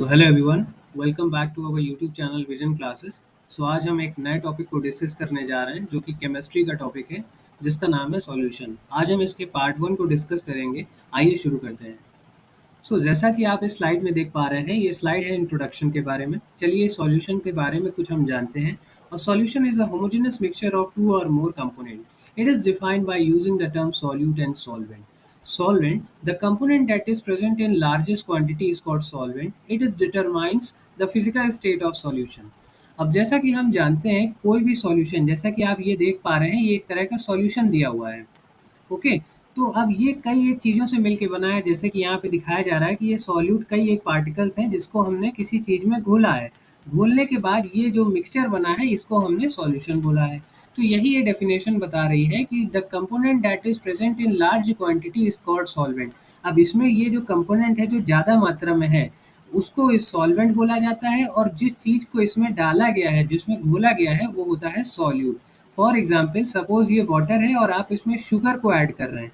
So hello everyone, welcome back to our YouTube channel vision classes. So आज हम एक नए टॉपिक को डिस्कस करने जा रहे हैं जो कि केमिस्ट्री का टॉपिक है, जिसका नाम है सॉल्यूशन। आज हम इसके पार्ट वन को डिस्कस करेंगे। आइए शुरू करते हैं। जैसा कि आप इस स्लाइड में देख पा रहे हैं, ये स्लाइड है इंट्रोडक्शन के बारे में। चलिए सॉल्यूशन के बारे में कुछ हम जानते हैं। और solution is a homogeneous mixture of two और more component. It is defined by using the term solute and solvent. Solvent, the component that is present in largest quantity is called solvent. It is determines the physical state of solution. अब जैसा कि हम जानते हैं, कोई भी solution, जैसा कि आप ये देख पा रहे हैं, ये एक तरह का सॉल्यूशन दिया हुआ है। ओके। तो अब ये कई एक चीज़ों से मिलके बना है, जैसे कि यहाँ पे दिखाया जा रहा है कि ये सॉल्यूट कई एक पार्टिकल्स हैं जिसको हमने किसी चीज़ में घोला है। घोलने के बाद ये जो मिक्सचर बना है, इसको हमने सॉल्यूशन बोला है। तो यही ये डेफिनेशन बता रही है कि the component that is present in large quantity is called solvent. अब इसमें ये जो कंपोनेंट है जो ज़्यादा मात्रा में है, उसको इस सॉल्वेंट बोला जाता है। और जिस चीज़ को इसमें डाला गया है, जिसमें घोला गया है, वो होता है सॉल्यूट। फॉर एग्जाम्पल, सपोज ये वाटर है और आप इसमें शुगर को ऐड कर रहे हैं।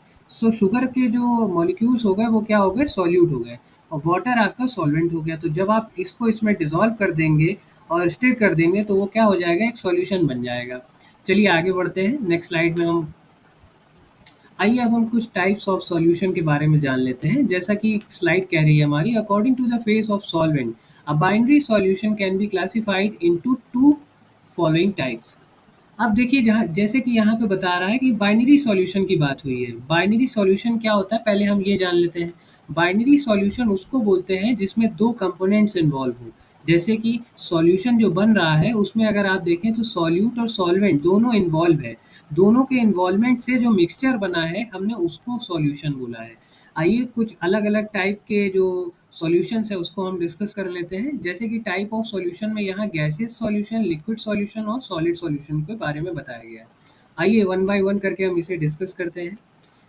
शुगर के जो मॉलिक्यूल्स हो गए वो क्या हो गए, सॉल्यूट हो गए। और वाटर आपका सॉल्वेंट हो गया। तो जब आप इसको इसमें डिसॉल्व कर देंगे और स्टिर कर देंगे, तो वो क्या हो जाएगा, एक सॉल्यूशन बन जाएगा। चलिए आगे बढ़ते हैं। नेक्स्ट स्लाइड में हम आइए अब हम कुछ टाइप्स ऑफ सॉल्यूशन के बारे में जान लेते हैं। जैसा कि स्लाइड कह रही है हमारी, according to the face of solvent, a binary solution can be classified into two following types. अब देखिए, जहाँ जैसे कि यहाँ पे बता रहा है कि बाइनरी सॉल्यूशन की बात हुई है। बाइनरी सॉल्यूशन क्या होता है, पहले हम ये जान लेते हैं। बाइनरी सॉल्यूशन उसको बोलते हैं जिसमें दो कंपोनेंट्स इन्वॉल्व हो। जैसे कि सॉल्यूशन जो बन रहा है, उसमें अगर आप देखें तो सॉल्यूट और सॉल्वेंट दोनों इन्वॉल्व है। दोनों के इन्वॉल्वमेंट से जो मिक्सचर बना है, हमने उसको सॉल्यूशन बोला है। आइए कुछ अलग अलग टाइप के जो सॉल्यूशंस है उसको हम डिस्कस कर लेते हैं। जैसे कि टाइप ऑफ सॉल्यूशन में यहाँ गैसियस सॉल्यूशन, लिक्विड सॉल्यूशन और सॉलिड सॉल्यूशन के बारे में बताया गया है। आइए वन बाय वन करके हम इसे डिस्कस करते हैं।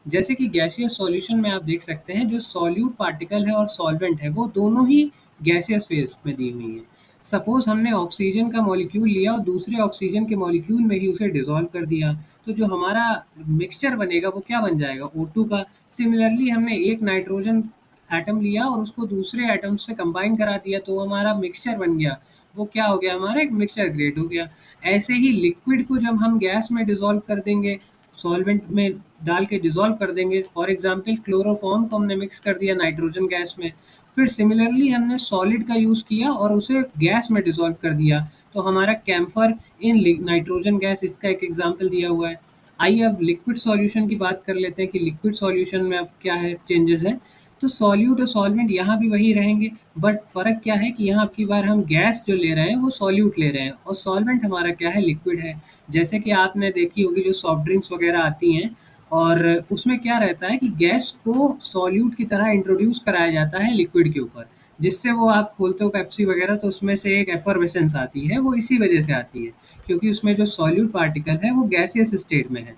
जैसे कि गैसियस सॉल्यूशन में आप देख सकते हैं, जो सॉल्यूट पार्टिकल है और सॉल्वेंट है, वो दोनों ही गैसियस फेज में दी हुई है। सपोज हमने ऑक्सीजन का मॉलिक्यूल लिया और दूसरे ऑक्सीजन के मॉलिक्यूल में ही उसे डिसॉल्व कर दिया, तो जो हमारा मिक्सचर बनेगा वो क्या बन जाएगा, O2 का। सिमिलरली हमने एक नाइट्रोजन एटम लिया और उसको दूसरे एटम से कंबाइन करा दिया, तो हमारा मिक्सचर बन गया। वो क्या हो गया, हमारा एक मिक्सचर ग्रेड हो गया। ऐसे ही लिक्विड को जब हम गैस में डिसॉल्व कर देंगे, सॉल्वेंट में डाल के डिसॉल्व कर देंगे, फॉर एग्जांपल क्लोरोफॉर्म को हमने मिक्स कर दिया नाइट्रोजन गैस में। फिर सिमिलरली हमने सॉलिड का यूज़ किया और उसे गैस में डिसॉल्व कर दिया, तो हमारा कैम्फर इन नाइट्रोजन गैस, इसका एक एग्जांपल दिया हुआ है। आइए अब लिक्विड सॉल्यूशन की बात कर लेते हैं कि लिक्विड सॉल्यूशन में अब क्या है, चेंजेस है। तो सॉल्यूट और सॉल्वेंट यहाँ भी वही रहेंगे, बट फ़र्क क्या है कि यहाँ अब की बार हम गैस जो ले रहे हैं वो सॉल्यूट ले रहे हैं, और सॉल्वेंट हमारा क्या है, लिक्विड है। जैसे कि आपने देखी होगी जो सॉफ्ट ड्रिंक्स वगैरह आती हैं, और उसमें क्या रहता है कि गैस को सॉल्यूट की तरह इंट्रोड्यूस कराया जाता है लिक्विड के ऊपर, जिससे वो आप खोलते हो पेप्सी वगैरह, तो उसमें से एक एफर्वेसेंस आती है, वो इसी वजह से आती है, क्योंकि उसमें जो सॉल्यूट पार्टिकल है वो गैसियस स्टेट में है।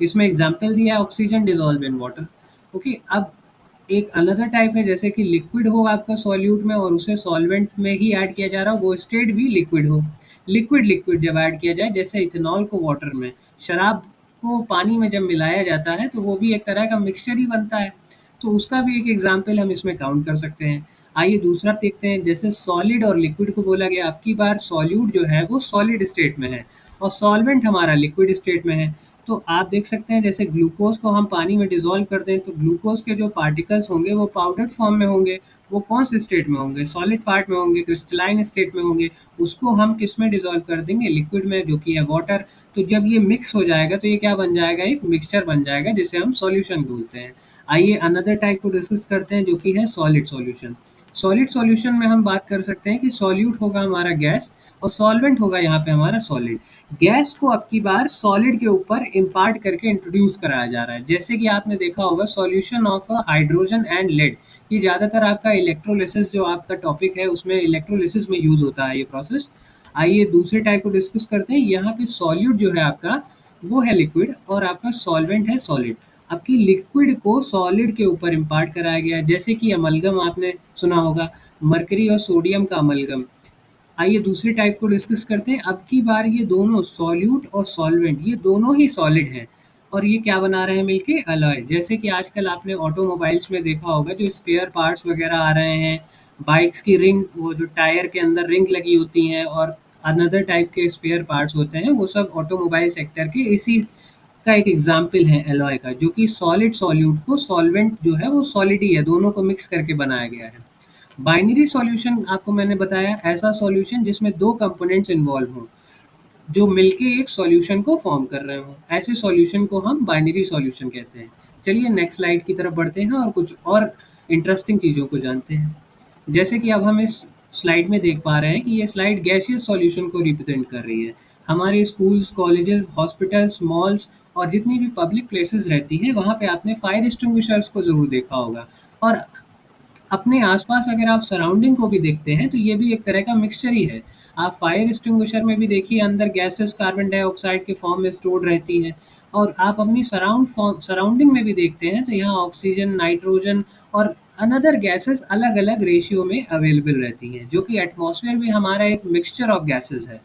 इसमें एग्जाम्पल दिया है oxygen dissolve in water. Okay. अब एक अनदर टाइप है, जैसे कि लिक्विड हो आपका सॉल्यूट में और उसे सॉल्वेंट में ही ऐड किया जा रहा हो, वो स्टेट भी लिक्विड हो। लिक्विड लिक्विड जब ऐड किया जाए, जैसे इथेनॉल को वाटर में, शराब को पानी में जब मिलाया जाता है, तो वो भी एक तरह का मिक्सचर ही बनता है। तो उसका भी एक एग्जाम्पल हम इसमें काउंट कर सकते हैं। आइए दूसरा देखते हैं। जैसे सॉलिड और लिक्विड को बोला गया, अब की बार सॉल्यूट जो है वो सॉलिड स्टेट में है और सॉल्वेंट हमारा लिक्विड स्टेट में है। तो आप देख सकते हैं, जैसे ग्लूकोज को हम पानी में डिसॉल्व कर दें, तो ग्लूकोज के जो पार्टिकल्स होंगे वो पाउडर्ड फॉर्म में होंगे। वो कौन से स्टेट में होंगे, सॉलिड पार्ट में होंगे, क्रिस्टलाइन स्टेट में होंगे। उसको हम किस में डिसॉल्व कर देंगे, लिक्विड में, जो कि है वाटर। तो जब ये मिक्स हो जाएगा तो ये क्या बन जाएगा, एक मिक्सचर बन जाएगा, जिसे हम सॉल्यूशन बोलते हैं। आइए अनदर टाइप को डिस्कस करते हैं, जो कि है सॉलिड सॉल्यूशन। सॉलिड सॉल्यूशन में हम बात कर सकते हैं कि सॉल्यूट होगा हमारा गैस और सॉल्वेंट होगा यहाँ पे हमारा सॉलिड। गैस को अब की बार सॉलिड के ऊपर इम्पार्ट करके इंट्रोड्यूस कराया जा रहा है। जैसे कि आपने देखा होगा solution of hydrogen and lead, ये ज़्यादातर आपका इलेक्ट्रोलिसिस जो आपका टॉपिक है उसमें इलेक्ट्रोलिसिस में यूज़ होता है ये प्रोसेस। आइए दूसरे टाइप को डिस्कस करते हैं। यहाँ पे सॉल्यूट जो है आपका, वो है लिक्विड और आपका सॉल्वेंट है सॉलिड। आपकी लिक्विड को सॉलिड के ऊपर इम्पार्ट कराया गया है, जैसे कि अमलगम आपने सुना होगा, मरकरी और सोडियम का अमलगम। आइए दूसरे टाइप को डिस्कस करते हैं। अब की बार ये दोनों सॉल्यूट और सॉल्वेंट, ये दोनों ही सॉलिड हैं, और ये क्या बना रहे हैं मिलके, अलॉय। जैसे कि आजकल आपने ऑटोमोबाइल्स में देखा होगा जो स्पेयर पार्ट्स वगैरह आ रहे हैं, बाइक्स की रिंग, वो जो टायर के अंदर रिंग लगी होती हैं और अनदर टाइप के स्पेयर पार्ट्स होते हैं, वो सब ऑटोमोबाइल सेक्टर के इसी का एक एग्जाम्पल है एलॉय का, जो कि सॉलिड सॉल्यूट को सॉल्वेंट जो है वो सॉलिड ही है, दोनों को मिक्स करके बनाया गया है। बाइनरी सॉल्यूशन आपको मैंने बताया, ऐसा सॉल्यूशन जिसमें दो कंपोनेंट्स इन्वॉल्व हों जो मिलके एक सॉल्यूशन को फॉर्म कर रहे हो, ऐसे सॉल्यूशन को हम बाइनरी सॉल्यूशन कहते हैं। चलिए नेक्स्ट स्लाइड की तरफ बढ़ते हैं और कुछ और इंटरेस्टिंग चीज़ों को जानते हैं। जैसे कि अब हम इस स्लाइड में देख पा रहे हैं कि ये स्लाइड गैसियस सॉल्यूशन को रिप्रेजेंट कर रही है। हमारे स्कूल्स, कॉलेजेस, हॉस्पिटल्स, मॉल्स और जितनी भी पब्लिक प्लेसेस रहती हैं, वहाँ पे आपने फायर एक्सटिंग्विशर्स को ज़रूर देखा होगा। और अपने आसपास अगर आप सराउंडिंग को भी देखते हैं तो ये भी एक तरह का मिक्सचर ही है। आप फायर एक्सटिंग्विशर में भी देखिए, अंदर गैसेस कार्बन डाइऑक्साइड के फॉर्म में स्टोर्ड रहती है। और आप अपनी सराउंडिंग में भी देखते हैं तो यहाँ ऑक्सीजन, नाइट्रोजन और अनदर गैसेस अलग अलग रेशियो में अवेलेबल रहती हैं, जो कि एटमॉस्फेयर भी हमारा एक मिक्सचर ऑफ गैसेस है।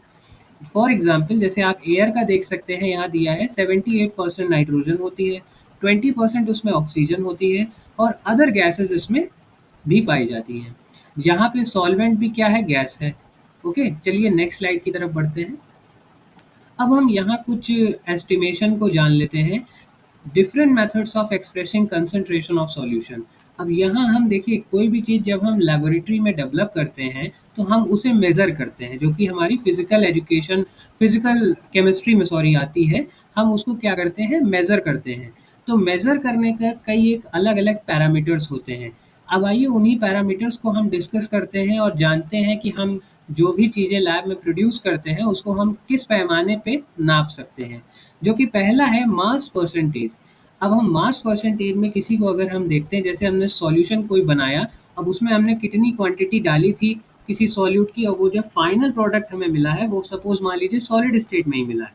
फॉर एग्जाम्पल जैसे आप एयर का देख सकते हैं, यहाँ दिया है 78% नाइट्रोजन होती है, 20% उसमें ऑक्सीजन होती है और अदर गैसेस इसमें भी पाई जाती हैं। यहाँ पे सॉल्वेंट भी क्या है, गैस है। ओके, चलिए नेक्स्ट स्लाइड की तरफ बढ़ते हैं। अब हम यहाँ कुछ एस्टिमेशन को जान लेते हैं, different methods of expressing concentration of solution. अब यहाँ हम देखिए, कोई भी चीज़ जब हम लेबोरेटरी में डेवलप करते हैं तो हम उसे मेज़र करते हैं, जो कि हमारी फिजिकल एजुकेशन, फिजिकल केमिस्ट्री में सॉरी आती है। हम उसको क्या करते हैं, मेज़र करते हैं। तो मेज़र करने का कई एक अलग अलग पैरामीटर्स होते हैं। अब आइए उन्हीं पैरामीटर्स को हम डिस्कस करते हैं और जानते हैं कि हम जो भी चीज़ें लैब में प्रोड्यूस करते हैं उसको हम किस पैमाने पे नाप सकते हैं। जो कि पहला है मास परसेंटेज। अब हम मास परसेंटेज में किसी को अगर हम देखते हैं, जैसे हमने सॉल्यूशन कोई बनाया, अब उसमें हमने कितनी क्वांटिटी डाली थी किसी सॉल्यूट की, और वो जो फाइनल प्रोडक्ट हमें मिला है वो सपोज मान लीजिए सॉलिड स्टेट में ही मिला है।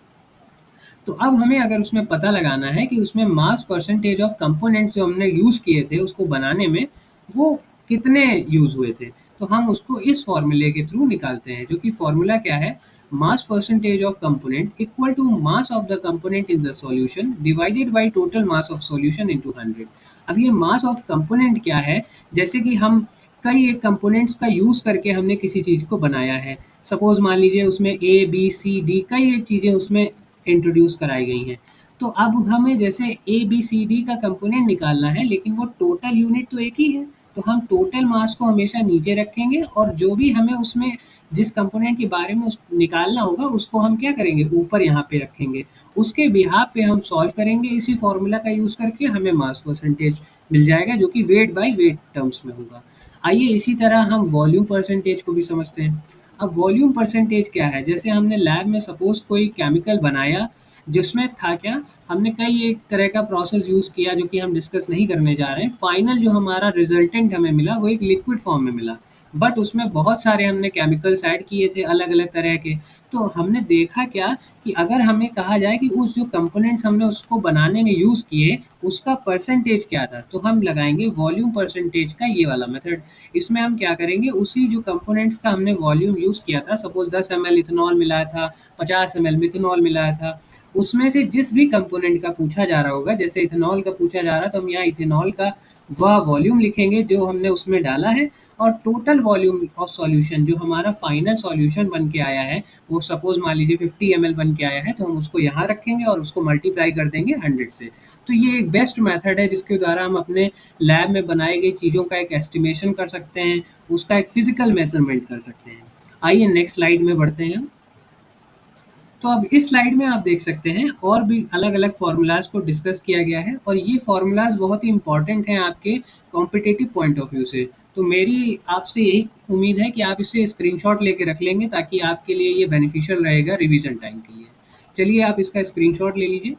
तो अब हमें अगर उसमें पता लगाना है कि उसमें मास परसेंटेज ऑफ कंपोनेंट्स जो हमने यूज़ किए थे उसको बनाने में, वो कितने यूज़ हुए थे, तो हम उसको इस फॉर्मूले के थ्रू निकालते हैं, जो कि फॉर्मूला क्या है, mass percentage of component equal to mass of the component in the solution divided by total mass of solution into 100। अब ये मास ऑफ कंपोनेंट क्या है, जैसे कि हम कई एक कंपोनेंट्स का यूज़ करके हमने किसी चीज़ को बनाया है। सपोज मान लीजिए उसमें ए बी सी डी कई एक चीज़ें उसमें इंट्रोड्यूस कराई गई हैं। तो अब हमें जैसे ए बी सी डी का कंपोनेंट निकालना है, लेकिन वो टोटल यूनिट तो एक ही है, तो हम टोटल मास को हमेशा नीचे रखेंगे और जो भी हमें उसमें जिस कंपोनेंट के बारे में निकालना होगा उसको हम क्या करेंगे, ऊपर यहाँ पे रखेंगे। उसके बिहाफ पे हम सॉल्व करेंगे, इसी फॉर्मूला का यूज़ करके हमें मास परसेंटेज मिल जाएगा, जो कि वेट बाय वेट टर्म्स में होगा। आइए इसी तरह हम वॉल्यूम परसेंटेज को भी समझते हैं। अब वॉल्यूम परसेंटेज क्या है, जैसे हमने लैब में सपोज कोई केमिकल बनाया, जिसमें था क्या, हमने कई एक तरह का प्रोसेस यूज़ किया जो कि हम डिस्कस नहीं करने जा रहे हैं। फाइनल जो हमारा रिजल्टेंट हमें मिला वो एक लिक्विड फॉर्म में मिला, बट उसमें बहुत सारे हमने केमिकल्स ऐड किए थे अलग अलग तरह के। तो हमने देखा क्या कि अगर हमें कहा जाए कि उस जो कंपोनेंट्स हमने उसको बनाने में यूज़ किए उसका परसेंटेज क्या था, तो हम लगाएंगे वॉल्यूम परसेंटेज का ये वाला मेथड। इसमें हम क्या करेंगे, उसी जो कंपोनेंट्स का हमने वॉल्यूम यूज़ किया था, सपोज 10 ml इथेनॉल मिलाया था, 50 ml मिथेनॉल मिलाया था, उसमें से जिस भी कंपोनेंट का पूछा जा रहा होगा, जैसे इथेनॉल का पूछा जा रहा है तो हम यहाँ इथेनॉल का वह वॉल्यूम लिखेंगे जो हमने उसमें डाला है, और टोटल वॉल्यूम ऑफ सॉल्यूशन जो हमारा फाइनल सॉल्यूशन बन के आया है, वो सपोज मान लीजिए 50 ml बन के आया है, तो हम उसको यहाँ रखेंगे और उसको मल्टीप्लाई कर देंगे 100 से। तो ये एक बेस्ट मेथड है जिसके द्वारा हम अपने लैब में बनाई गई चीज़ों का एक एस्टिमेशन कर सकते हैं, उसका एक फिजिकल मेजरमेंट कर सकते हैं। आइए नेक्स्ट स्लाइड में बढ़ते हैं। तो अब इस स्लाइड में आप देख सकते हैं और भी अलग अलग फार्मूलाज को डिस्कस किया गया है, और ये फार्मूलाज बहुत ही इंपॉर्टेंट हैं आपके कॉम्पिटिटिव पॉइंट ऑफ व्यू से। तो मेरी आपसे यही उम्मीद है कि आप इसे स्क्रीनशॉट लेके रख लेंगे, ताकि आपके लिए ये बेनिफिशियल रहेगा रिवीजन टाइम के लिए। चलिए आप इसका स्क्रीनशॉट ले लीजिए।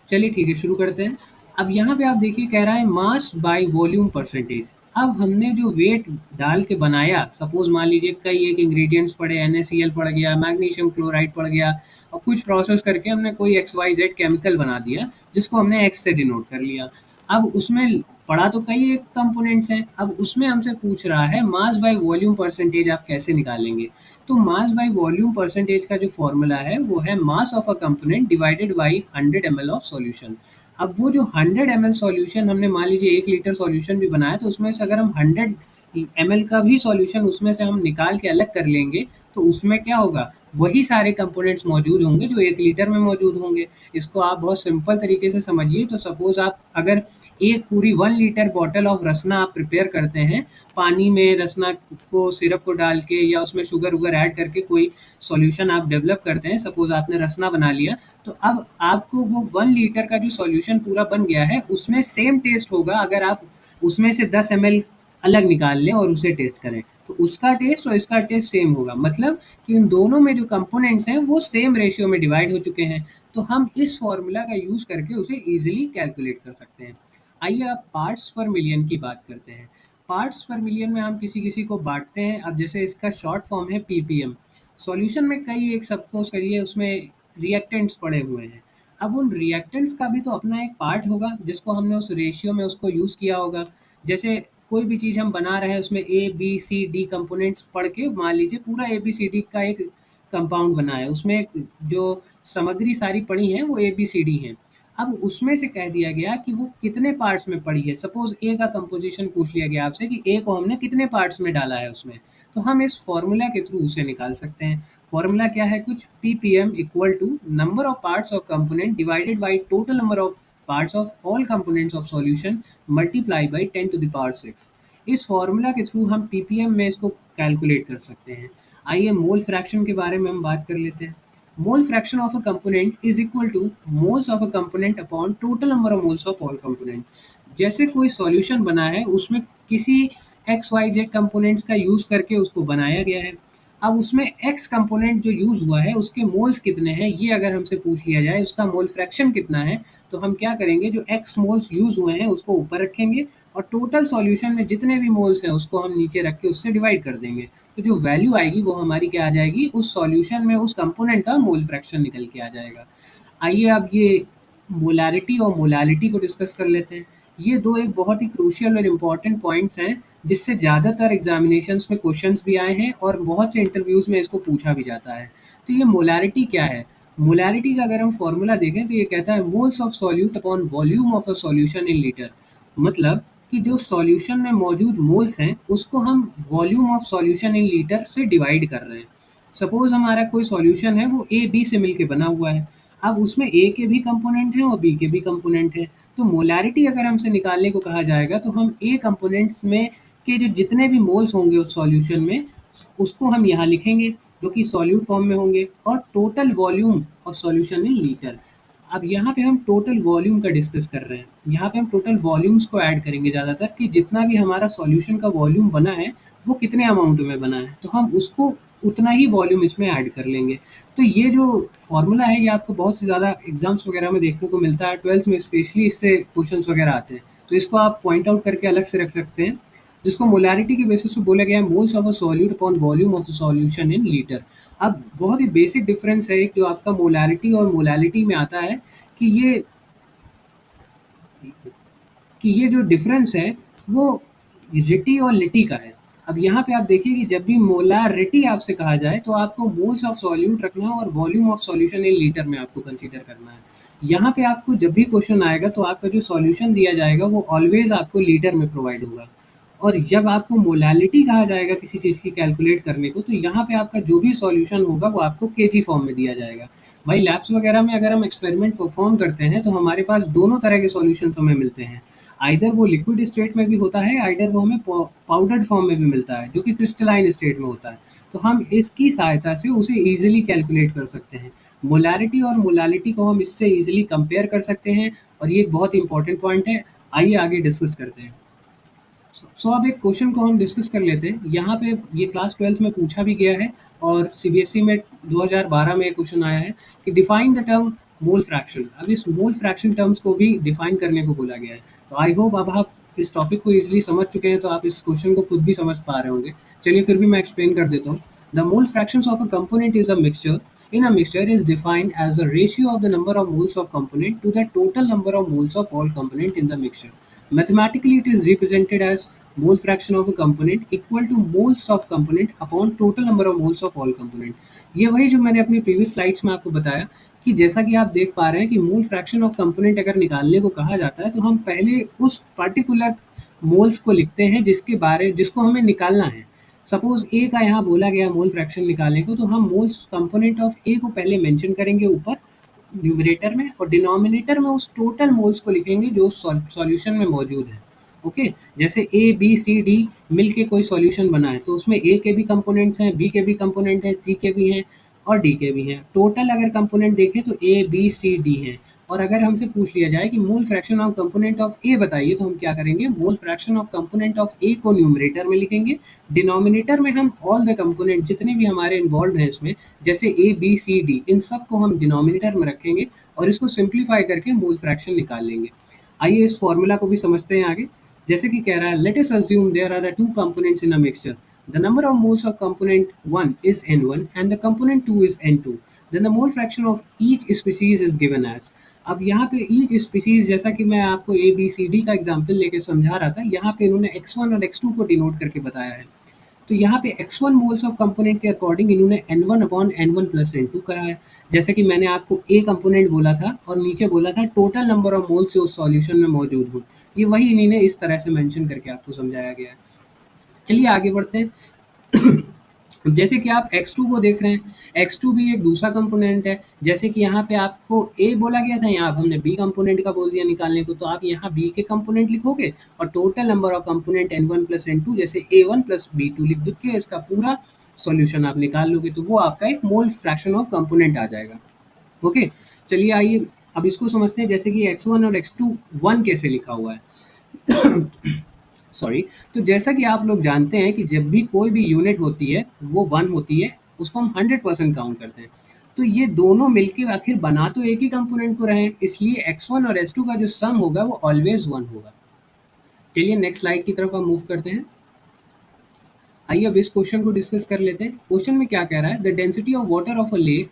चलिए ठीक है, शुरू करते हैं। अब यहाँ पे आप देखिए, कह रहा है मास बाय वॉल्यूम परसेंटेज। अब हमने जो वेट डाल के बनाया, सपोज मान लीजिए कई एक इंग्रेडिएंट्स पड़े, NaCl पड़ गया, मैग्नीशियम क्लोराइड पड़ गया, और कुछ प्रोसेस करके हमने कोई XYZ केमिकल बना दिया जिसको हमने X से डिनोट कर लिया। अब उसमें पड़ा तो कई एक कंपोनेंट्स हैं, अब उसमें हमसे पूछ रहा है मास बाय वॉल्यूम परसेंटेज आप कैसे निकालेंगे। तो मास बाय वॉल्यूम परसेंटेज का जो फॉर्मूला है वो है mass of a component divided bye 100 ml of solution. अब वो जो 100 ml सॉल्यूशन हमने मान लीजिए 1 लीटर सॉल्यूशन भी बनाया, तो उसमें से अगर हम 100 ml का भी सॉल्यूशन उसमें से हम निकाल के अलग कर लेंगे, तो उसमें क्या होगा? वही सारे कंपोनेंट्स मौजूद होंगे जो 1 लीटर में मौजूद होंगे। इसको आप बहुत सिंपल तरीके से समझिए, तो सपोज़ आप अगर एक पूरी 1 लीटर बॉटल ऑफ रसना आप प्रिपेयर करते हैं, पानी में रसना को सिरप को डाल के या उसमें शुगर-वुगर ऐड करके कोई सॉल्यूशन आप डेवलप करते हैं, सपोज़ आपने रसना बना लिया, तो अब आपको वो 1 लीटर का जो सॉल्यूशन पूरा बन गया है, उसमें सेम टेस्ट होगा अगर आप उसमें से 10 ml अलग निकाल लें और उसे टेस्ट करें। तो उसका टेस्ट और इसका टेस्ट सेम होगा, मतलब कि इन दोनों में जो कंपोनेंट्स हैं वो सेम रेशियो में डिवाइड हो चुके हैं। तो हम इस फॉर्मूला का यूज़ करके उसे ईज़िली कैलकुलेट कर सकते हैं। आइए अब पार्ट्स पर मिलियन की बात करते हैं। पार्ट्स पर मिलियन में हम किसी-किसी को बाँटते हैं। अब जैसे इसका शॉर्ट फॉर्म है पीपीएम। सॉल्यूशन में कई एक सपोज़ करिए उसमें रिएक्टेंट्स पड़े हुए हैं। अब उन रिएक्टेंट्स का भी तो अपना एक पार्ट होगा जिसको हमने उस रेशियो में उसको यूज़ किया होगा। जैसे कोई भी चीज़ हम बना रहे हैं उसमें ए, बी, सी, डी कंपोनेंट्स पढ़ के मान लीजिए पूरा ए-बी-सी-डी का एक कंपाउंड बना है। उसमें जो सामग्री सारी पड़ी हैं वो ए-बी-सी-डी हैं। अब उसमें से कह दिया गया कि वो कितने पार्ट्स में पड़ी है। सपोज़ ए का कंपोज़िशन पूछ लिया गया आपसे कि ए को हमने कितने पार्ट्स में डाला है उसमें। तो हम इस फ़ॉर्मूला के थ्रू उसे निकाल सकते हैं। फ़ॉर्मूला क्या है कुछ PPM equal to number of parts of component divided by total number of parts of all components of solution multiply by 10 to the power 6। इस फ़ॉर्मूला के थ्रू हम पीपीएम में इसको कैलकुलेट कर सकते हैं। आइए मोल फ्रैक्शन के बारे में हम बात कर लेते हैं। Mole fraction of a component is equal to moles of a component upon total number of moles of all component। जैसे कोई सॉल्यूशन बना है उसमें किसी एक्स वाई जेड कंपोनेंट्स का यूज़ करके उसको बनाया गया है। अब उसमें एक्स कंपोनेंट जो यूज़ हुआ है उसके मोल्स कितने हैं ये अगर हमसे पूछ लिया जाए, उसका मोल फ्रैक्शन कितना है, तो हम क्या करेंगे जो एक्स मोल्स यूज़ हुए हैं उसको ऊपर रखेंगे और टोटल सॉल्यूशन में जितने भी मोल्स हैं उसको हम नीचे रख के उससे डिवाइड कर देंगे। तो जो वैल्यू आएगी वो हमारी क्या आ जाएगी, उस सॉल्यूशन में उस कंपोनेंट का मोल फ्रैक्शन निकल के आ जाएगा। आइए अब ये मोलारिटी और मोलालिटी को डिस्कस कर लेते हैं। ये दो एक बहुत ही क्रूशियल और इम्पोर्टेंट पॉइंट्स हैं जिससे ज़्यादातर एग्जामिनेशंस में क्वेश्चंस भी आए हैं और बहुत से इंटरव्यूज़ में इसको पूछा भी जाता है। तो ये मोलारिटी क्या है? मोलारिटी का अगर हम फॉर्मूला देखें तो ये कहता है moles of solute upon volume of a solution in litre. मतलब कि जो सॉल्यूशन में मौजूद मोल्स हैं उसको हम volume of solution in litre से डिवाइड कर रहे हैं। सपोज़ हमारा कोई सॉल्यूशन है वो ए बी से मिलके बना हुआ है। अब उसमें ए के भी कंपोनेंट हैं और बी के भी कंपोनेंट हैं। तो मोलारिटी अगर हमसे निकालने को कहा जाएगा तो हम ए कंपोनेंट्स में के जो जितने भी मोल्स होंगे उस सॉल्यूशन में उसको हम यहाँ लिखेंगे जो कि सॉल्यूट फॉर्म में होंगे और total volume of solution in litre. अब यहाँ पे हम टोटल वॉल्यूम का डिस्कस कर रहे हैं। यहाँ पे हम टोटल वॉल्यूम्स को ऐड करेंगे ज़्यादातर कि जितना भी हमारा सॉल्यूशन का वॉल्यूम बना है वो कितने अमाउंट में बना है, तो हम उसको उतना ही वॉल्यूम इसमें ऐड कर लेंगे। तो ये जो फॉर्मूला है ये आपको बहुत से ज़्यादा एग्जाम्स वगैरह में देखने को मिलता है, 12th में स्पेशली इससे क्वेश्चंस वगैरह आते हैं। तो इसको आप पॉइंट आउट करके अलग से रख सकते हैं, जिसको मोलारिटी के बेसिस पे बोला गया है moles of a solute upon volume of a solution in litre. अब बहुत ही बेसिक डिफरेंस है एक जो आपका मोलारिटी और मोलालिटी में आता है कि ये जो डिफरेंस है वो रिटी और लिटी का है। अब यहाँ पे आप देखिए कि जब भी मोलारिटी आपसे कहा जाए तो आपको मोल्स ऑफ सॉल्यूट रखना है और volume of solution in litre में आपको कंसीडर करना है। यहाँ पे आपको जब भी क्वेश्चन आएगा तो आपका जो सॉल्यूशन दिया जाएगा वो ऑलवेज आपको लीटर में प्रोवाइड होगा। और जब आपको मोलालिटी कहा जाएगा किसी चीज़ की कैलकुलेट करने को, तो यहाँ पे आपका जो भी सॉल्यूशन होगा वो आपको केजी फॉर्म में दिया जाएगा। भाई लैब्स वगैरह में अगर हम एक्सपेरिमेंट परफॉर्म करते हैं तो हमारे पास दोनों तरह के सॉल्यूशंस हमें मिलते हैं। आइदर वो लिक्विड स्टेट में भी होता है, आइदर वो हमें पाउडर्ड फॉर्म में भी मिलता है जो कि क्रिस्टलाइन स्टेट में होता है। तो हम इसकी सहायता से उसे ईजिली कैलकुलेट कर सकते हैं। मोलारिटी और मोलालिटी को हम इससे ईजिली कंपेयर कर सकते हैं और ये एक बहुत इंपॉर्टेंट पॉइंट है। आइए आगे डिस्कस करते हैं। सो अब एक क्वेश्चन को हम डिस्कस कर लेते हैं। यहाँ पे ये क्लास 12th में पूछा भी गया है और सीबीएसई में 2012 में एक क्वेश्चन आया है कि define the term mole fraction. अब इस मोल फ्रैक्शन टर्म्स को भी डिफाइन करने को बोला गया है। तो आई होप अब आप इस टॉपिक को इजीली समझ चुके हैं, तो आप इस क्वेश्चन को खुद भी समझ पा रहे होंगे। चलिए फिर भी मैं एक्सप्लेन कर देता हूँ। The mole fractions of a component is a mixture in a mixture is defined as the ratio of the number of moles of component to the total number of moles of all component in the mixture. Mathematically, it is represented as mole fraction of a component equal two moles of component upon total number of moles of all component. ये वही जो मैंने अपनी previous slides में आपको बताया कि जैसा कि आप देख पा रहे हैं कि मोल फ्रैक्शन ऑफ कंपोनेंट अगर निकालने को कहा जाता है तो हम पहले उस पर्टिकुलर मोल्स को लिखते हैं जिसको हमें निकालना है। सपोज ए का यहाँ बोला गया मोल फ्रैक्शन निकालने को, तो हम मोल्स कंपोनेंट ऑफ ए को पहले मेंशन करेंगे ऊपर न्यूमरेटर में, और डिनोमिनेटर में उस टोटल मोल्स को लिखेंगे जो सॉल्यूशन में मौजूद है। ओके, जैसे ए बी सी डी मिल के कोई सॉल्यूशन बना है तो उसमें ए के भी कंपोनेंट्स हैं, बी के भी कंपोनेंट हैं, सी के भी हैं और डी के भी हैं। टोटल अगर कंपोनेंट देखें तो ए बी सी डी हैं। और अगर हमसे पूछ लिया जाए कि mole fraction of component of A बताइए, तो हम क्या करेंगे, mole fraction of component of A को न्यूमरेटर में लिखेंगे, डिनोमिनेटर में हम ऑल द कंपोनेंट जितने भी हमारे इन्वॉल्व हैं इसमें, जैसे ए बी सी डी, इन सब को हम डिनोमिनेटर में रखेंगे और इसको सिंप्लीफाई करके मोल फ्रैक्शन निकाल लेंगे। आइए इस फॉर्मूला को भी समझते हैं आगे। जैसे कि कह रहा है, let us assume there are two components in a mixture, the number of moles of component 1 is n1 and the component 2 is n2, then the mole fraction of each species is given as। अब यहाँ पे each species, जैसा कि मैं आपको A B C D का example लेके समझा रहा था, यहाँ पे इन्होंने x1 और x2 को डिनोट करके बताया है। तो यहाँ पे x1 मोल्स ऑफ कंपोनेंट के अकॉर्डिंग इन्होंने n1 upon n1 plus n2 कहा है। जैसे कि मैंने आपको ए कंपोनेंट बोला था और नीचे बोला था टोटल नंबर ऑफ मोल्स जो सॉल्यूशन में मौजूद हो, ये वही इन्होंने इस तरह से मेंशन करके आपको समझाया गया है। चलिए आगे बढ़ते हैं। जैसे कि आप x2 को देख रहे हैं, x2 भी एक दूसरा कंपोनेंट है। जैसे कि यहाँ पे आपको a बोला गया था, यहाँ पे हमने b कंपोनेंट का बोल दिया निकालने को, तो आप यहाँ b के कंपोनेंट लिखोगे और total number of component n1 plus n2, जैसे a1 प्लस b2 लिख के इसका पूरा सॉल्यूशन आप निकाल लोगे, तो वो आपका एक मोल फ्रैक्शन ऑफ कंपोनेंट आ जाएगा। ओके, चलिए आइए अब इसको समझते हैं। जैसे कि x1 और x2 1 कैसे लिखा हुआ है। सॉरी, तो जैसा कि आप लोग जानते हैं कि जब भी कोई भी यूनिट होती है वो 1 होती है, उसको हम 100% काउंट करते हैं। तो ये दोनों मिलके आखिर बना तो एक ही कंपोनेंट को रहे हैं, इसलिए x1 और x2 का जो सम होगा वो ऑलवेज 1 होगा। चलिए नेक्स्ट स्लाइड की तरफ हम मूव करते हैं। आइए अब इस क्वेश्चन को डिस्कस कर लेते हैं। क्वेश्चन में क्या कह रहा है, the density of water of a lake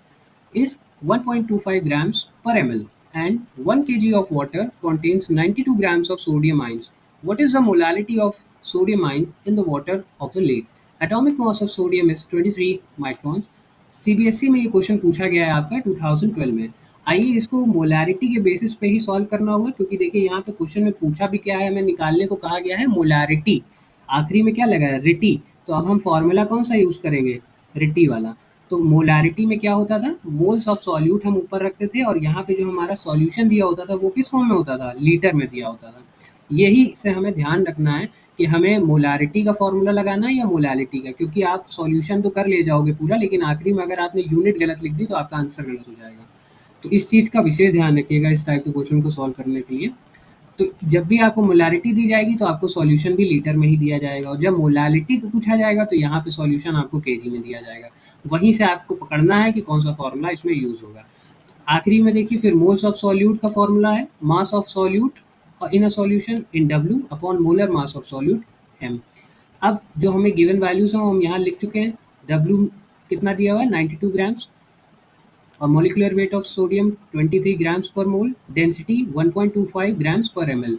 is 1.25 grams per ml and 1 kg of water contains 92 grams of sodium ions. What is the molality of sodium ion in the water of the lake? Atomic mass of sodium is 23 microns. CBSE में ये question पूछा गया है आपका 2012 में। आइए इसको molarity के बेसिस पे ही सॉल्व करना होगा, क्योंकि देखिए यहाँ पे क्वेश्चन में पूछा भी क्या है, हमें निकालने को कहा गया है मोलारिटी। आखिरी में क्या लगा है, रिटी। तो अब हम फॉर्मूला कौन सा यूज़ करेंगे, रिटी वाला। तो मोलारिटी में क्या होता था, मोल्स ऑफ सॉल्यूट हम ऊपर रखते थे और यहाँ पे जो हमारा सॉल्यूशन दिया होता था वो किस फॉर्म में होता था, लीटर में दिया होता था। यही से हमें ध्यान रखना है कि हमें मोलारिटी का फॉर्मूला लगाना है या मोलालिटी का, क्योंकि आप सॉल्यूशन तो कर ले जाओगे पूरा, लेकिन आखिरी में अगर आपने यूनिट गलत लिख दी तो आपका आंसर गलत हो जाएगा। तो इस चीज़ का विशेष ध्यान रखिएगा इस टाइप के क्वेश्चन को सॉल्व करने के लिए। तो जब भी आपको मोलारिटी दी जाएगी तो आपको सॉल्यूशन भी लीटर में ही दिया जाएगा, और जब मोलालिटी को पूछा जाएगा तो यहाँ पे सॉल्यूशन आपको केजी में दिया जाएगा। वहीं से आपको पकड़ना है कि कौन सा फॉर्मूला इसमें यूज़ होगा। आखिरी में देखिए फिर मोल्स ऑफ सॉल्यूट का फॉर्मूला है मास ऑफ सॉल्यूट और in a solution in W upon molar mass of solute M. अब जो हमें गिवन वैल्यूज हैं वो हम यहाँ लिख चुके हैं। डब्ल्यू कितना दिया हुआ है, 92 ग्राम्स, और molecular weight of sodium 23 grams पर मोल, डेंसिटी 1.25 ग्राम्स पर एमएल।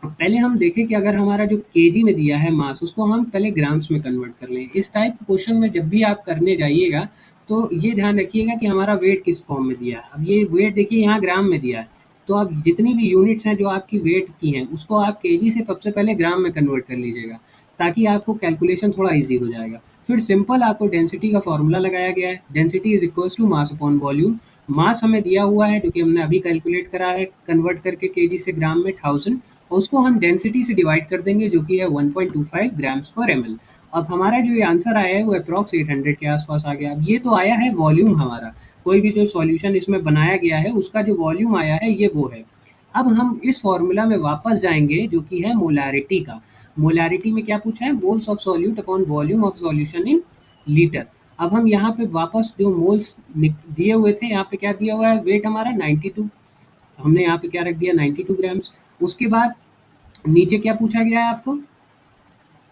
पहले हम देखें कि अगर हमारा जो केजी में दिया है मास, उसको हम पहले ग्राम्स में कन्वर्ट कर लें। इस टाइप के क्वेश्चन में जब भी आप करने जाइएगा तो ये ध्यान रखिएगा कि हमारा वेट किस फॉर्म में दिया है। अब ये वेट देखिए यहाँ ग्राम में दिया है, तो अब जितनी भी यूनिट्स हैं जो आपकी वेट की हैं उसको आप केजी से सबसे पहले ग्राम में कन्वर्ट कर लीजिएगा, ताकि आपको कैलकुलेशन थोड़ा ईजी हो जाएगा। फिर सिंपल आपको डेंसिटी का फॉर्मूला लगाया गया है, density is equals to mass upon volume. Mass हमें दिया हुआ है जो कि हमने अभी कैलकुलेट करा है कन्वर्ट करके केजी से ग्राम में 1000, और उसको हम डेंसिटी से डिवाइड कर देंगे जो कि है 1.25 ग्राम्स पर एमएल। अब हमारा जो ये आंसर आया है वो अप्रॉक्स 800 के आसपास आ गया। अब ये तो आया है वॉल्यूम हमारा, कोई भी जो सॉल्यूशन इसमें बनाया गया है उसका जो वॉल्यूम आया है ये वो है। अब हम इस फॉर्मूला में वापस जाएंगे जो कि है मोलारिटी का। मोलारिटी में क्या पूछा है, moles of solute upon volume of solution in litre. अब हम यहाँ पे वापस जो मोल्स दिए हुए थे, यहाँ पे क्या दिया हुआ है, वेट हमारा 92, हमने यहाँ पे क्या रख दिया 92 ग्राम्स। उसके बाद नीचे क्या पूछा गया है आपको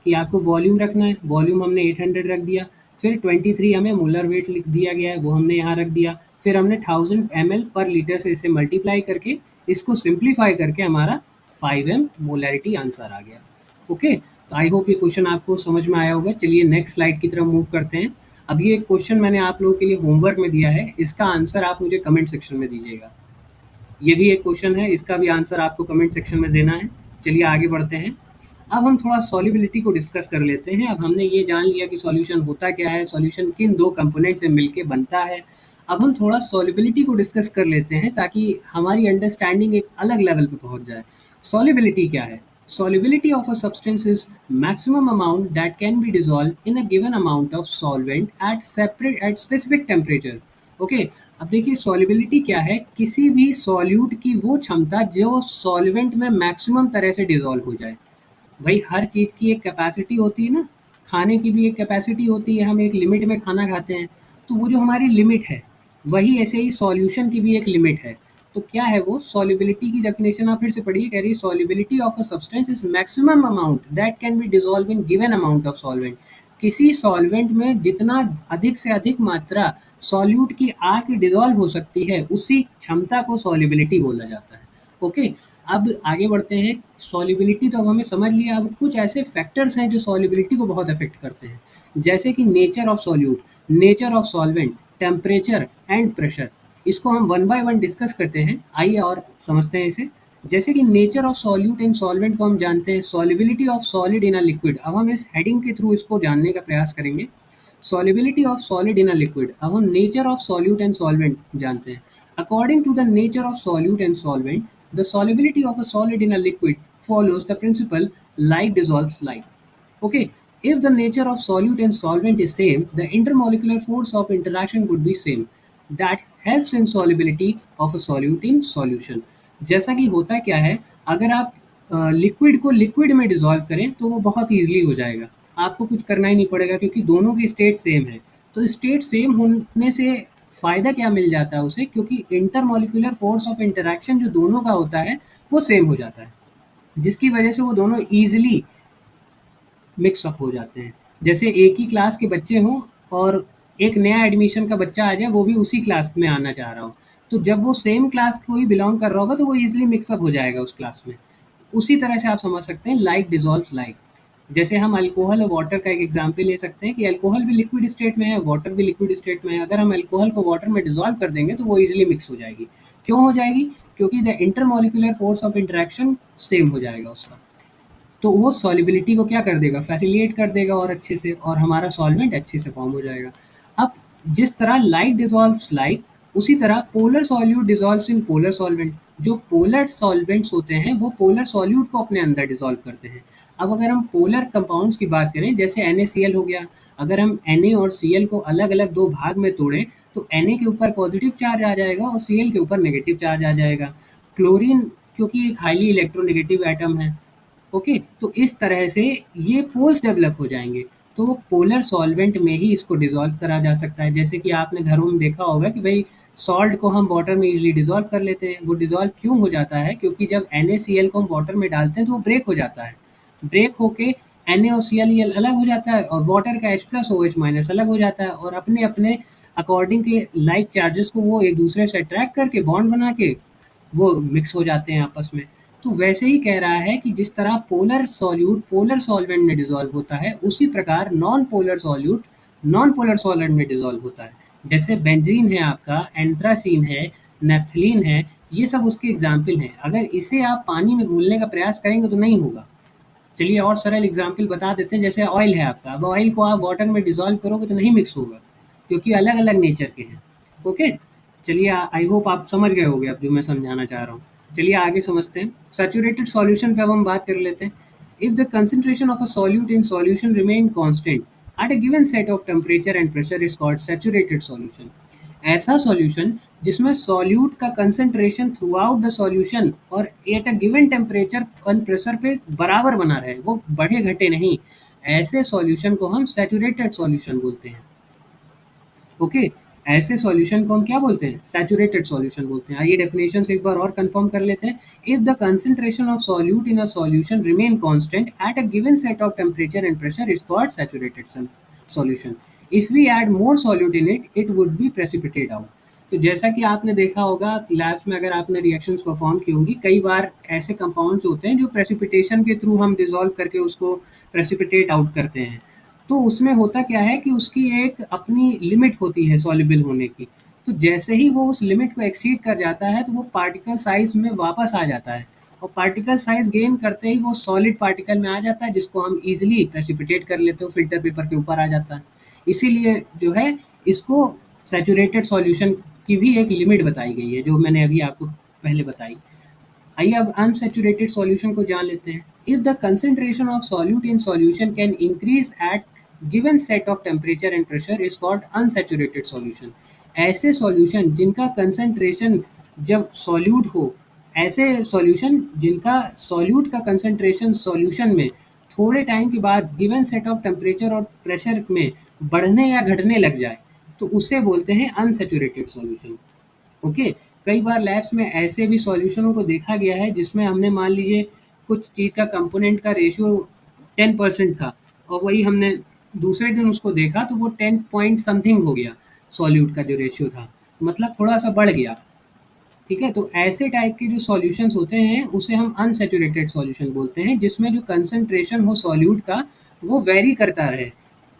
कि आपको वॉल्यूम रखना है, वॉल्यूम हमने 800 रख दिया। फिर 23 हमें मोलर वेट लिख दिया गया है, वो हमने यहाँ रख दिया। फिर हमने 1000 ml पर लीटर से इसे मल्टीप्लाई करके इसको सिंप्लीफाई करके हमारा 5m मोलरिटी आंसर आ गया। ओके, तो आई होप ये क्वेश्चन आपको समझ में आया होगा। चलिए नेक्स्ट स्लाइड की तरफ मूव करते हैं। अब ये क्वेश्चन मैंने आप लोगों के लिए होमवर्क में दिया है, इसका आंसर आप मुझे कमेंट सेक्शन में दीजिएगा। ये भी एक क्वेश्चन है, इसका भी आंसर आपको कमेंट सेक्शन में देना है। चलिए आगे बढ़ते हैं। अब हम थोड़ा सॉल्युबिलिटी को डिस्कस कर लेते हैं। अब हमने ये जान लिया कि सॉल्यूशन होता क्या है, सॉल्यूशन किन दो कंपोनेंट से मिलके बनता है। अब हम थोड़ा सॉल्युबिलिटी को डिस्कस कर लेते हैं ताकि हमारी अंडरस्टैंडिंग एक अलग लेवल पे पहुंच जाए। सॉल्युबिलिटी क्या है? Solubility of a substance is maximum amount that can be dissolved in a given amount of solvent at specific temperature. Okay, अब देखिए सॉल्युबिलिटी क्या है? किसी भी सॉल्यूट की वो क्षमता जो सॉल्वेंट में मैक्सिमम तरह से डिसॉल्व हो जाए। भाई हर चीज़ की एक कैपेसिटी होती है ना, खाने की भी एक कैपेसिटी होती है, हम एक लिमिट में खाना खाते हैं, तो वो जो हमारी लिमिट है, वही ऐसे ही सॉल्यूशन की भी एक लिमिट है। तो क्या है वो सॉल्युबिलिटी की डेफिनेशन? आप फिर से पढ़िए, कह रही है solubility of a substance is maximum amount that can be dissolve in given amount of solvent. किसी सॉल्वेंट में जितना अधिक से अधिक मात्रा सॉल्यूट की आके डिसॉल्व हो सकती है, उसी क्षमता को सॉल्युबिलिटी बोला जाता है। ओके, अब आगे बढ़ते हैं। सॉल्युबिलिटी तो अब हमें समझ लिया, अब कुछ ऐसे फैक्टर्स हैं जो सॉल्युबिलिटी को बहुत अफेक्ट करते हैं, जैसे कि nature of solute, nature of solvent, temperature and pressure. इसको हम वन बाय वन डिस्कस करते हैं, आइए और समझते हैं इसे। जैसे कि nature of solute and solvent को हम जानते हैं, solubility of solid in a liquid. अब हम इस हेडिंग के थ्रू इसको जानने का प्रयास करेंगे। Solubility of solid in a liquid. अब हम nature of solute and solvent जानते हैं। According to the nature of solute and solvent, the solubility of a solid in a liquid follows the principle like dissolves like. Okay, if the nature of solute and solvent is same, the intermolecular force of interaction would be same. That helps in solubility of a solute in solution. जैसा कि होता क्या है, अगर आप liquid को liquid में dissolve करें तो वो बहुत ईजिली हो जाएगा, आपको कुछ करना ही नहीं पड़ेगा क्योंकि दोनों की स्टेट सेम है। तो स्टेट सेम होने से फ़ायदा क्या मिल जाता है उसे, क्योंकि इंटरमॉलिक्यूलर फोर्स ऑफ इंटरैक्शन जो दोनों का होता है वो सेम हो जाता है, जिसकी वजह से वो दोनों ईजिली मिक्स अप हो जाते हैं। जैसे एक ही क्लास के बच्चे हों और एक नया एडमिशन का बच्चा आ जाए, वो भी उसी क्लास में आना चाह रहा हो, तो जब वो सेम क्लास को ही बिलोंग कर रहा होगा तो वो ईजिली मिक्सअप हो जाएगा उस क्लास में। उसी तरह से आप समझ सकते हैं लाइक डिजॉल्व्स लाइक। जैसे हम अल्कोहल और वाटर का एक एग्जाम्पल ले सकते हैं कि अल्कोहल भी लिक्विड स्टेट में है, वाटर भी लिक्विड स्टेट में है। अगर हम अल्कोहल को वाटर में डिजॉल्व कर देंगे तो वो ईजिली मिक्स हो जाएगी। क्यों हो जाएगी? क्योंकि the intermolecular force of interaction same हो जाएगा उसका। तो वो सॉल्युबिलिटी को क्या कर देगा, फैसिलिटेट कर देगा और अच्छे से, और हमारा सॉल्वेंट अच्छे से फॉर्म हो जाएगा। अब जिस तरह लाइक डिजॉल्व्स लाइक, उसी तरह polar solute dissolves in polar solvent. जो पोलर सॉल्वेंट्स होते हैं वो पोलर सॉल्यूट को अपने अंदर डिजॉल्व करते हैं। अब अगर हम पोलर कंपाउंड्स की बात करें, जैसे NaCl हो गया, अगर हम Na और Cl को अलग अलग दो भाग में तोड़ें तो Na के ऊपर पॉजिटिव चार्ज आ जाएगा और Cl के ऊपर नेगेटिव चार्ज आ जाएगा। क्लोरीन क्योंकि एक हाईली इलेक्ट्रोनेगेटिव एटम है, ओके, तो इस तरह से ये पोल्स डेवलप हो जाएंगे। तो पोलर सॉल्वेंट में ही इसको डिसॉल्व करा जा सकता है। जैसे कि आपने घरों में देखा होगा कि भाई सॉल्ट को हम वाटर में इजीली डिसॉल्व कर लेते हैं। वो डिसॉल्व क्यों हो जाता है? क्योंकि जब NaCl को हम वाटर में डालते हैं तो वो ब्रेक हो जाता है। ब्रेक होके Na और Cl अलग हो जाता है और वाटर का H+OH- अलग हो जाता है, और अपने अपने अकॉर्डिंग के लाइक चार्जेस को वो एक दूसरे से अट्रैक्ट करके बॉन्ड बना के वो मिक्स हो जाते हैं आपस में। तो वैसे ही कह रहा है कि जिस तरह पोलर सॉल्यूट पोलर सॉल्वेंट में डिसॉल्व होता है, उसी प्रकार non polar solute non polar solvent में डिसॉल्व होता है। जैसे बेंजीन है आपका, एंथ्रासीन है, नेफ्थलीन है, ये सब उसके एग्जाम्पल हैं। अगर इसे आप पानी में घोलने का प्रयास करेंगे तो नहीं होगा। चलिए और सरल एग्जाम्पल बता देते हैं। जैसे ऑयल है आपका, अब ऑयल को आप वाटर में डिसॉल्व करोगे तो नहीं मिक्स होगा, क्योंकि अलग अलग नेचर के हैं। ओके, चलिए आई होप आप समझ गए होंगे अब जो मैं समझाना चाह रहा हूँ। चलिए आगे समझते हैं। सैचुरेटेड सॉल्यूशन पे अब हम बात कर लेते हैं। If the concentration of a solute in solution remain constant at a given set of temperature and pressure is called saturated solution. ऐसा सॉल्यूशन जिसमें सॉल्यूट का concentration throughout the solution और at a given temperature and pressure पे बराबर बना रहे, वो बढ़े घटे नहीं, ऐसे सॉल्यूशन को हम सैचुरेटेड सॉल्यूशन बोलते हैं। ओके, ऐसे सॉल्यूशन को हम क्या बोलते हैं? सैचुरेटेड सॉल्यूशन बोलते हैं। आइए डेफिनेशन से एक बार और कंफर्म कर लेते हैं। If the concentration of solute in a solution remain constant at a given set of temperature and pressure is called saturated solution. If we add more solute in it, it would be precipitate out. तो जैसा कि आपने देखा होगा labs में, अगर आपने reactions perform की होंगी, कई बार ऐसे कंपाउंड्स होते हैं जो प्रेसिपिटेशन के थ्रू हम डिसॉल्व करके उसको प्रेसिपिटेट आउट करते हैं। तो उसमें होता क्या है कि उसकी एक अपनी लिमिट होती है सॉल्युबल होने की। तो जैसे ही वो उस लिमिट को एक्सीड कर जाता है तो वो पार्टिकल साइज में वापस आ जाता है, और पार्टिकल साइज गेन करते ही वो सॉलिड पार्टिकल में आ जाता है, जिसको हम इजीली प्रेसिपिटेट कर लेते हो, फिल्टर पेपर के ऊपर आ जाता है। इसीलिए जो है इसको सैचुरेटेड सॉल्यूशन की भी एक लिमिट बताई गई है, जो मैंने अभी आपको पहले बताई। आइए अब अनसैचुरेटेड सॉल्यूशन को जान लेते हैं। If the concentration of solute in solution can increase at given set of temperature and pressure is called unsaturated solution. ऐसे सॉल्यूशन जिनका कंसंट्रेशन जब सॉल्यूट हो, ऐसे सॉल्यूशन जिनका सॉल्यूट का कंसंट्रेशन सॉल्यूशन में थोड़े टाइम के बाद गिवन सेट ऑफ टेम्परेचर और प्रेशर में बढ़ने या घटने लग जाए, तो उसे बोलते हैं अनसैचुरेटेड सॉल्यूशन। ओके। कई बार लैब्स में ऐसे भी सॉल्यूशनों को देखा गया है जिसमें हमने मान लीजिए कुछ चीज़ का कंपोनेंट का रेशियो 10% था, और वही हमने दूसरे दिन उसको देखा तो वो 10 पॉइंट समथिंग हो गया, सॉल्यूट का जो रेशियो था, मतलब थोड़ा सा बढ़ गया। ठीक है, तो ऐसे टाइप के जो सॉल्यूशंस होते हैं उसे हम अनसैचुरेटेड सॉल्यूशन बोलते हैं, जिसमें जो कंसंट्रेशन हो सॉल्यूट का वो वेरी करता रहे,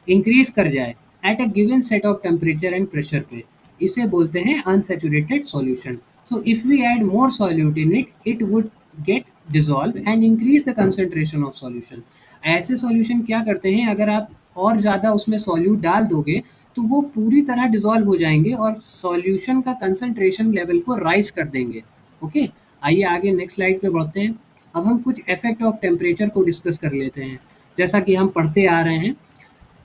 इंक्रीज कर जाए at a given set of temperature and pressure पे। इसे बोलते हैं unsaturated solution. So if we add more solute in it, it would get dissolve and increase the concentration of solution. ऐसे सॉल्यूशन क्या करते हैं, अगर आप और ज़्यादा उसमें सॉल्यूट डाल दोगे तो वो पूरी तरह डिसॉल्व हो जाएंगे और सॉल्यूशन का कंसंट्रेशन लेवल को राइज कर देंगे। ओके। आइए आगे नेक्स्ट स्लाइड पे बढ़ते हैं। अब हम कुछ इफेक्ट ऑफ टेम्परेचर को डिस्कस कर लेते हैं। जैसा कि हम पढ़ते आ रहे हैं,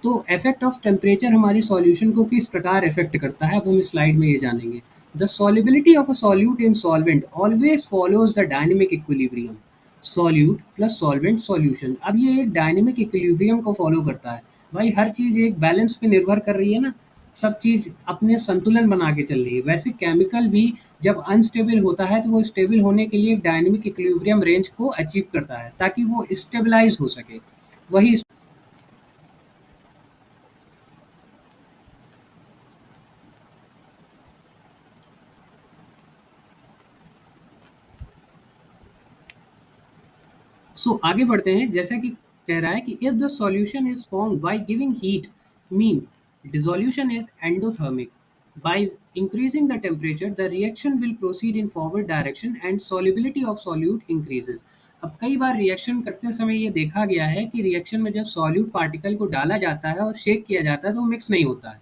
तो इफेक्ट ऑफ टेम्परेचर हमारी सॉल्यूशन को किस प्रकार इफेक्ट करता है, अब हम इस स्लाइड में ये जानेंगे। The solubility of a solute in solvent always follows the dynamic equilibrium. Solute plus solvent solution, अब ये एक डायनेमिक इक्विलिब्रियम को फॉलो करता है। भाई हर चीज़ एक बैलेंस पे निर्भर कर रही है ना, सब चीज़ अपने संतुलन बना के चल रही है। वैसे केमिकल भी जब अनस्टेबल होता है तो वो स्टेबल होने के लिए एक डायनेमिक इक्विलिब्रियम रेंज को अचीव करता है ताकि वो स्टेबलाइज हो सके। वही आगे बढ़ते हैं। जैसा कि कह रहा है कि if the solution is form by giving heat, mean dissolution is endothermic. By increasing the temperature the reaction will proceed in forward direction and solubility of solute increases. अब कई बार रिएक्शन करते समय ये देखा गया है कि रिएक्शन में जब सॉल्यूट पार्टिकल को डाला जाता है और शेक किया जाता है तो वो मिक्स नहीं होता है।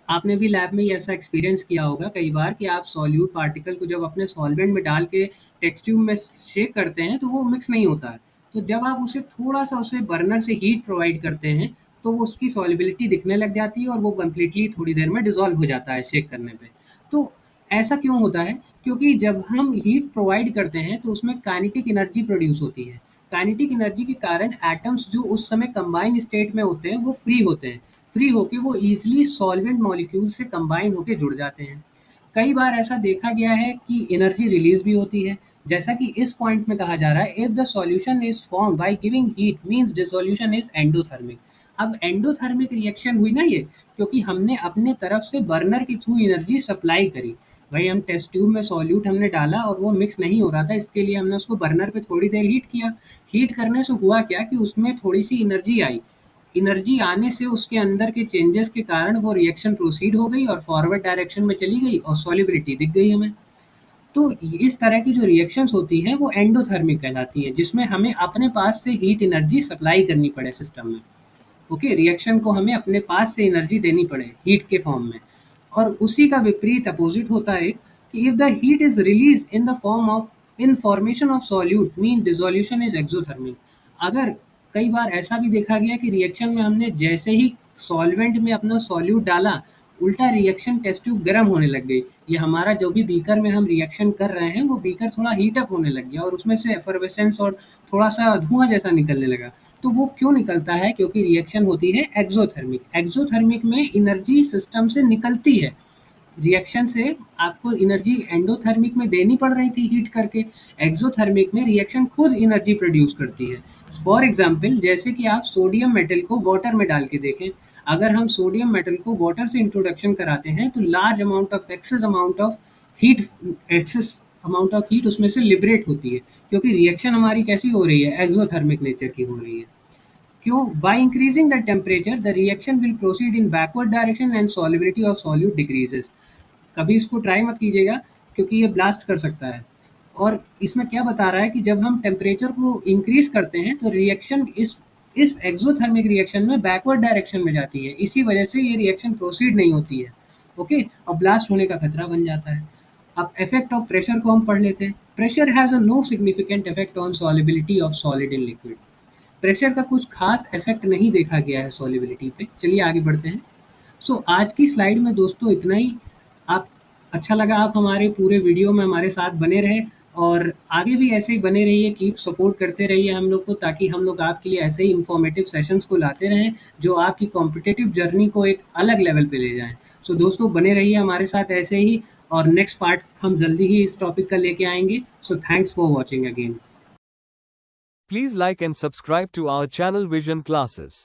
आपने भी लैब में ये ऐसा एक्सपीरियंस किया होगा कई बार कि आप सॉल्यूट पार्टिकल को जब अपने सॉल्वेंट में डाल के टेस्ट ट्यूब में शेक करते हैं तो वो मिक्स नहीं होता है। तो जब आप उसे थोड़ा-सा उसे बर्नर से हीट प्रोवाइड करते हैं, तो वो उसकी सॉल्युबिलिटी दिखने लग जाती है और वो कंप्लीटली थोड़ी देर में डिसॉल्व हो जाता है शेक करने पे। तो ऐसा क्यों होता है? क्योंकि जब हम हीट प्रोवाइड करते हैं तो उसमें काइनेटिक एनर्जी प्रोड्यूस होती है। काइनेटिक एनर्जी के कारण एटम्स जो उस समय कंबाइन स्टेट में होते हैं वो फ्री होते हैं। फ्री होके वो ईज़िली सॉल्वेंट मॉलिक्यूल से कंबाइन होके जुड़ जाते हैं। कई बार ऐसा देखा गया है कि एनर्जी रिलीज़ भी होती है। जैसा कि इस पॉइंट में कहा जा रहा है, if the solution is formed by giving heat means dissolution is endothermic. अब एंडोथर्मिक रिएक्शन हुई ना ये, क्योंकि हमने अपने तरफ से बर्नर के थ्रू एनर्जी सप्लाई करी। भाई हम टेस्ट ट्यूब में सॉल्यूट हमने डाला और वो मिक्स नहीं हो रहा था, इसके लिए हमने उसको बर्नर पे थोड़ी देर हीट किया। हीट करने से हुआ क्या कि उसमें थोड़ी-सी एनर्जी आई। एनर्जी आने से उसके अंदर के चेंजेस के कारण वो रिएक्शन प्रोसीड हो गई और फॉरवर्ड डायरेक्शन में चली गई और सॉल्युबिलिटी दिख गई हमें। तो इस तरह की जो रिएक्शंस होती हैं वो एंडोथर्मिक कहलाती हैं, जिसमें हमें अपने पास से हीट एनर्जी सप्लाई करनी पड़े सिस्टम में। ओके, रिएक्शन को हमें अपने पास से एनर्जी देनी पड़े हीट के फॉर्म में। और उसी का विपरीत अपोजिट होता है कि if the heat is release in the form of in formation of solute mean dissolution is exothermic. अगर कई बार ऐसा भी देखा गया कि रिएक्शन में हमने जैसे ही सॉल्वेंट में अपना सॉल्यूट डाला, उल्टा रिएक्शन टेस्ट ट्यूब गर्म होने लग गई। ये हमारा जो भी बीकर में हम रिएक्शन कर रहे हैं वो बीकर थोड़ा हीट अप होने लग गया और उसमें से एफर्वेसेंस और थोड़ा सा धुआं जैसा निकलने लगा। तो वो क्यों निकलता है? क्योंकि रिएक्शन होती है एक्सोथर्मिक। एक्सोथर्मिक में एनर्जी सिस्टम से निकलती है। रिएक्शन से आपको एनर्जी एंडोथर्मिक में देनी पड़ रही थी हीट करके, एक्सोथर्मिक में रिएक्शन खुद एनर्जी प्रोड्यूस करती है। फॉर एग्जांपल जैसे कि आप सोडियम मेटल को वाटर में डाल के देखें, अगर हम सोडियम मेटल को वाटर से इंट्रोडक्शन कराते हैं तो large amount of heat excess amount of heat उसमें से लिबरेट होती है, क्योंकि रिएक्शन हमारी कैसी हो रही है, एक्सोथर्मिक नेचर की हो रही है। क्यों? By increasing the temperature the reaction will proceed in backward direction and solubility of solute decreases. कभी इसको ट्राई मत कीजिएगा, क्योंकि ये ब्लास्ट कर सकता है। और इसमें क्या बता रहा है कि जब हम टेम्परेचर को इंक्रीज करते हैं तो रिएक्शन इस एक्सोथर्मिक रिएक्शन में बैकवर्ड डायरेक्शन में जाती है, इसी वजह से ये रिएक्शन प्रोसीड नहीं होती है। ओके, और ब्लास्ट होने का खतरा बन जाता है। अब इफेक्ट ऑफ प्रेशर को हम पढ़ लेते हैं। Pressure has a no significant effect on solubility of solid in liquid. Pressure का कुछ खास इफेक्ट नहीं देखा गया है सॉलिबिलिटी पे। चलिए आगे बढ़ते हैं। आज की स्लाइड में दोस्तों इतना ही। आप अच्छा लगा आप हमारे पूरे वीडियो में हमारे साथ बने रहे, और आगे भी ऐसे ही बने रहिए, कीप सपोर्ट करते रहिए हम लोग को, ताकि हम लोग आपके लिए ऐसे ही इंफॉर्मेटिव सेशंस को लाते रहें जो आपकी कॉम्पिटिटिव जर्नी को एक अलग लेवल पे ले जाएं। दोस्तों बने रहिए हमारे साथ ऐसे ही, और नेक्स्ट पार्ट हम जल्दी ही इस टॉपिक का लेके आएंगे। Thanks for watching again. Please like and subscribe to our channel Vision Classes.